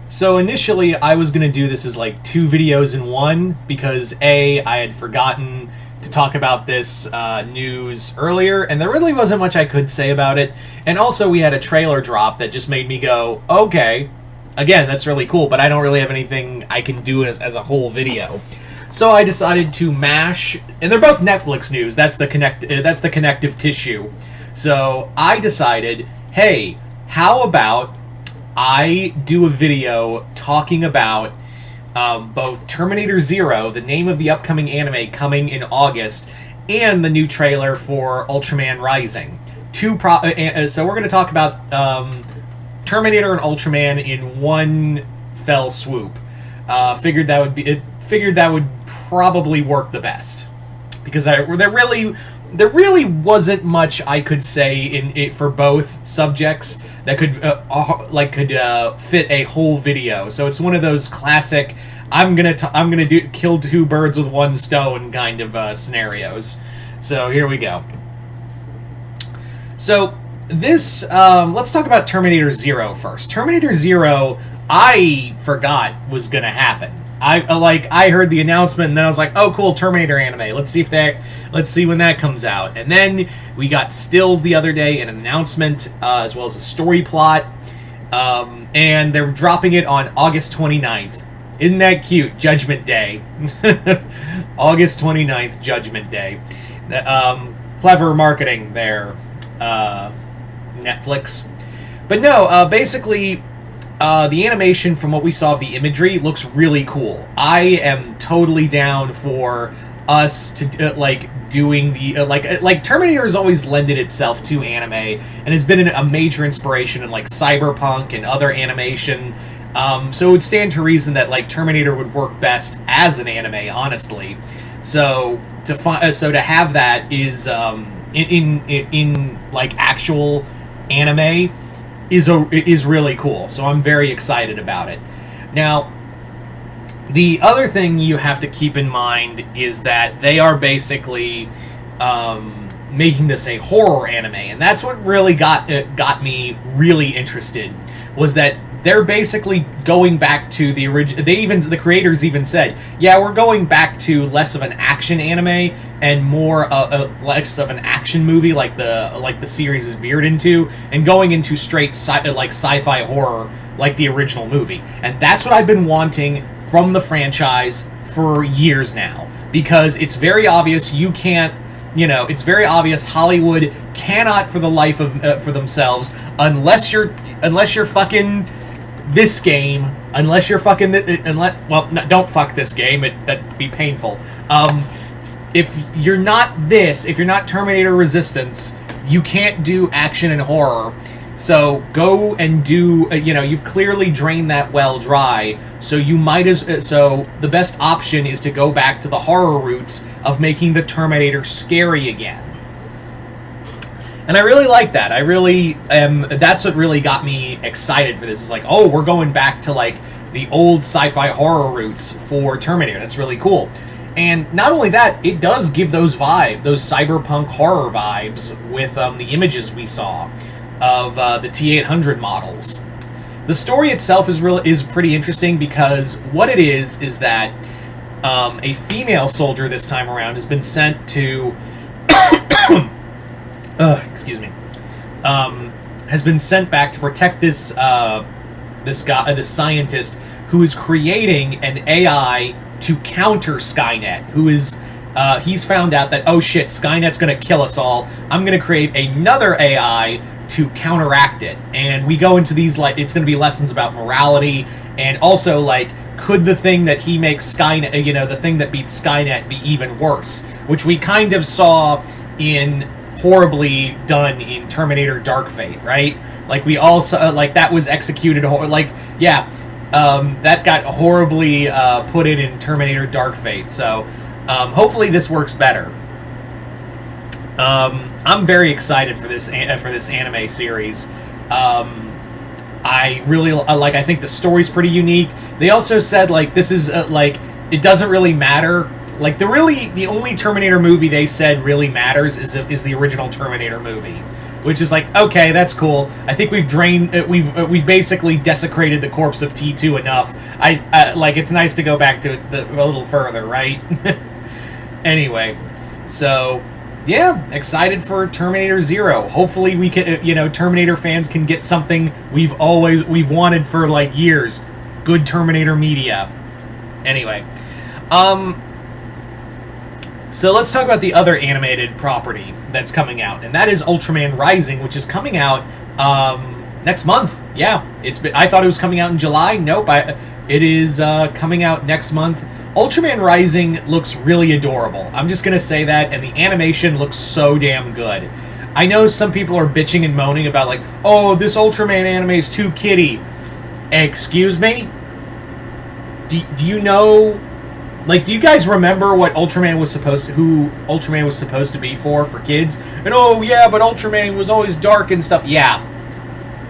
So initially, I was going to do this as like two videos in one because A, I had forgotten to talk about this news earlier, and there really wasn't much I could say about it. And also, we had a trailer drop that just made me go, okay, again, that's really cool, but I don't really have anything I can do as a whole video. So I decided to mash, and they're both Netflix news. That's the connective tissue. So I decided, hey, how about I do a video talking about both Terminator Zero, the name of the upcoming anime coming in August, and the new trailer for Ultraman Rising. So we're going to talk about Terminator and Ultraman in one fell swoop. Figured that would probably work the best because there really wasn't much I could say in it for both subjects that could fit a whole video. So it's one of those classic I'm gonna kill two birds with one stone kind of scenarios. So here we go. So this let's talk about Terminator Zero first. Terminator Zero, I forgot was gonna happen. I heard the announcement and then I was like, oh cool, Terminator anime. Let's see when that comes out. And then we got stills the other day, an announcement as well as a story plot. And they're dropping it on August 29th. Isn't that cute? Judgment Day. August 29th, Judgment Day. Clever marketing there, Netflix. But no, basically, the animation from what we saw of the imagery looks really cool. I am totally down for us to doing the like Terminator has always lended itself to anime and has been a major inspiration in like cyberpunk and other animation. So it would stand to reason that like Terminator would work best as an anime, honestly. So to have that is in like actual anime is really cool. So I'm very excited about it. Now, the other thing you have to keep in mind is that they are basically making this a horror anime, and that's what really got me really interested. Was that they're basically going back to the original. The creators even said, yeah, we're going back to less of an action anime and more less of an action movie like the series is veered into, and going into straight sci-fi horror like the original movie. And that's what I've been wanting from the franchise for years now, because it's very obvious it's very obvious Hollywood cannot for the life of for themselves unless you're fucking this game, unless you're fucking don't fuck this game, that'd be painful. If you're not Terminator Resistance, you can't do action and horror. So go and do, you've clearly drained that well dry, so the best option is to go back to the horror roots of making the Terminator scary again. And I really like that. I really that's what really got me excited for this. It's like, oh, we're going back to like the old sci-fi horror roots for Terminator. That's really cool. And not only that, it does give those cyberpunk horror vibes with the images we saw of the T-800 models. The story itself is pretty interesting, because what it is that a female soldier this time around has been sent to has been sent back to protect this scientist who is creating an AI to counter Skynet, who is he's found out that, oh shit, Skynet's gonna kill us all, I'm gonna create another AI to counteract it. And we go into these, it's going to be lessons about morality, and also, could the thing that he makes Skynet, the thing that beats Skynet, be even worse? Which we kind of saw in horribly done in Terminator Dark Fate, right? We also, that was executed, that got horribly put in Terminator Dark Fate. So, hopefully this works better. I'm very excited for this anime series. I really I think the story's pretty unique. They also said this is it doesn't really matter. The only Terminator movie they said really matters is the original Terminator movie. which is like, okay, that's cool. I think we've drained, we've basically desecrated the corpse of T2 enough. Like, it's nice to go back to it a little further, right? Anyway, so yeah, excited for Terminator Zero. Hopefully we can, Terminator fans can get something we've wanted for like years. Good Terminator media. Anyway, so let's talk about the other animated property that's coming out, and that is Ultraman Rising, which is coming out next month. Yeah, I thought it was coming out in July. Nope, it is coming out next month. Ultraman Rising looks really adorable. I'm just gonna say that, and the animation looks so damn good. I know some people are bitching and moaning about like, oh, this Ultraman anime is too kiddie. Excuse me? Do you know? Like, do you guys remember what who Ultraman was supposed to be for kids? And oh yeah, but Ultraman was always dark and stuff. Yeah.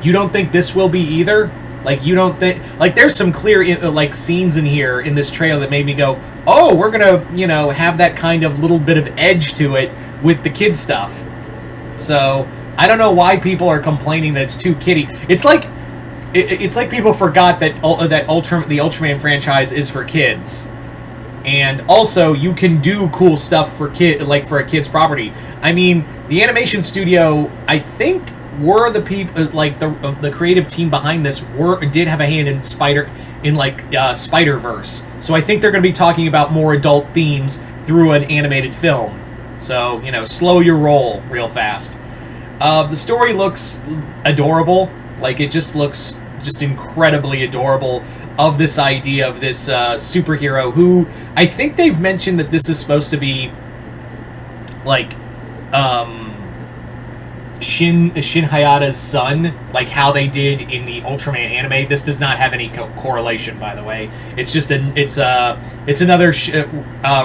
You don't think this will be either? Like, you don't think, like, there's some clear like scenes in here in this trailer that made me go, oh, we're gonna, have that kind of little bit of edge to it with the kid stuff. So I don't know why people are complaining that it's too kiddie. It's like people forgot that the Ultraman franchise is for kids. And also, you can do cool stuff for a kid's property. I mean, the animation studio, I think, were the people the creative team behind this did have a hand in Spider-Verse. So I think they're going to be talking about more adult themes through an animated film. So slow your roll real fast. The story looks adorable. Like, it just looks incredibly adorable. Of this idea of this superhero who I think they've mentioned that this is supposed to be like Shin Hayata's son, like how they did in the Ultraman anime. This does not have any correlation, by the way. It's just it's another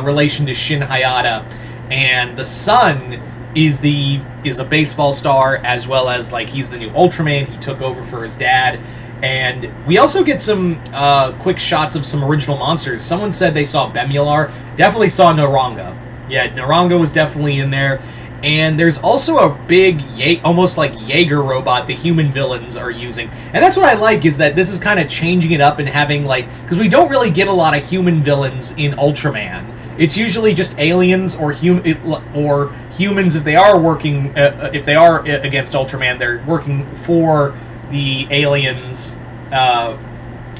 relation to Shin Hayata, and the son is a baseball star, as well as like he's the new Ultraman. He took over for his dad. And we also get some quick shots of some original monsters. Someone said they saw Bemular. Definitely saw Naranga. Yeah, Naranga was definitely in there. And there's also a big, almost like Jaeger robot the human villains are using. And that's what I like, is that this is kind of changing it up and having, like... Because we don't really get a lot of human villains in Ultraman. It's usually just aliens or humans if they are working... if they are against Ultraman, they're working for... the aliens,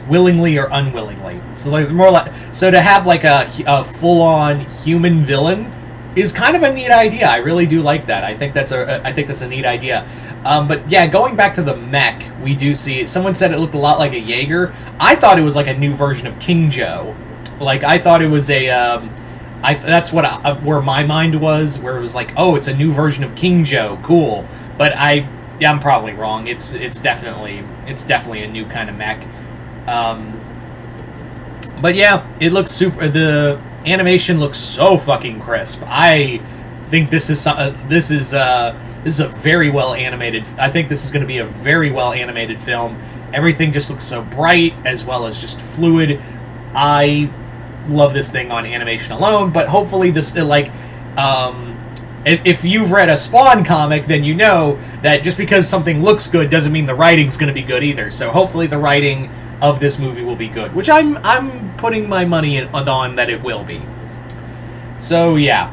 willingly or unwillingly. So like so to have like a full-on human villain is kind of a neat idea. I really do like that. I think that's a neat idea. But yeah, going back to the mech, we do see someone said it looked a lot like a Jaeger. I thought it was like a new version of King Joe. Like, I thought it was a that's what where my mind was, where it was like, oh, it's a new version of King Joe. Cool. But yeah, I'm probably wrong. It's definitely a new kind of mech. But yeah, it looks super. The animation looks so fucking crisp. I think this is a very well animated. I think this is going to be a very well animated film. Everything just looks so bright, as well as just fluid. I love this thing on animation alone, but hopefully this if you've read a Spawn comic, then you know that just because something looks good doesn't mean the writing's going to be good either. So hopefully the writing of this movie will be good, which I'm putting my money on that it will be. So yeah,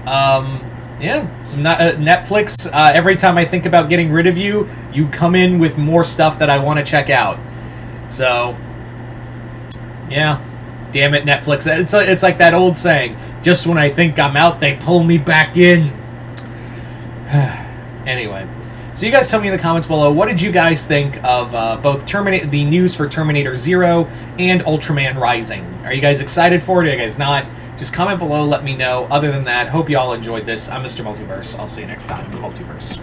some Netflix. Every time I think about getting rid of you, you come in with more stuff that I want to check out. So yeah, damn it, Netflix. It's like that old saying. Just when I think I'm out, they pull me back in. Anyway, so you guys tell me in the comments below, what did you guys think of both the news for Terminator Zero and Ultraman Rising? Are you guys excited for it? Are you guys not? Just comment below, let me know. Other than that, hope you all enjoyed this. I'm Mr. Multiverse. I'll see you next time in the Multiverse.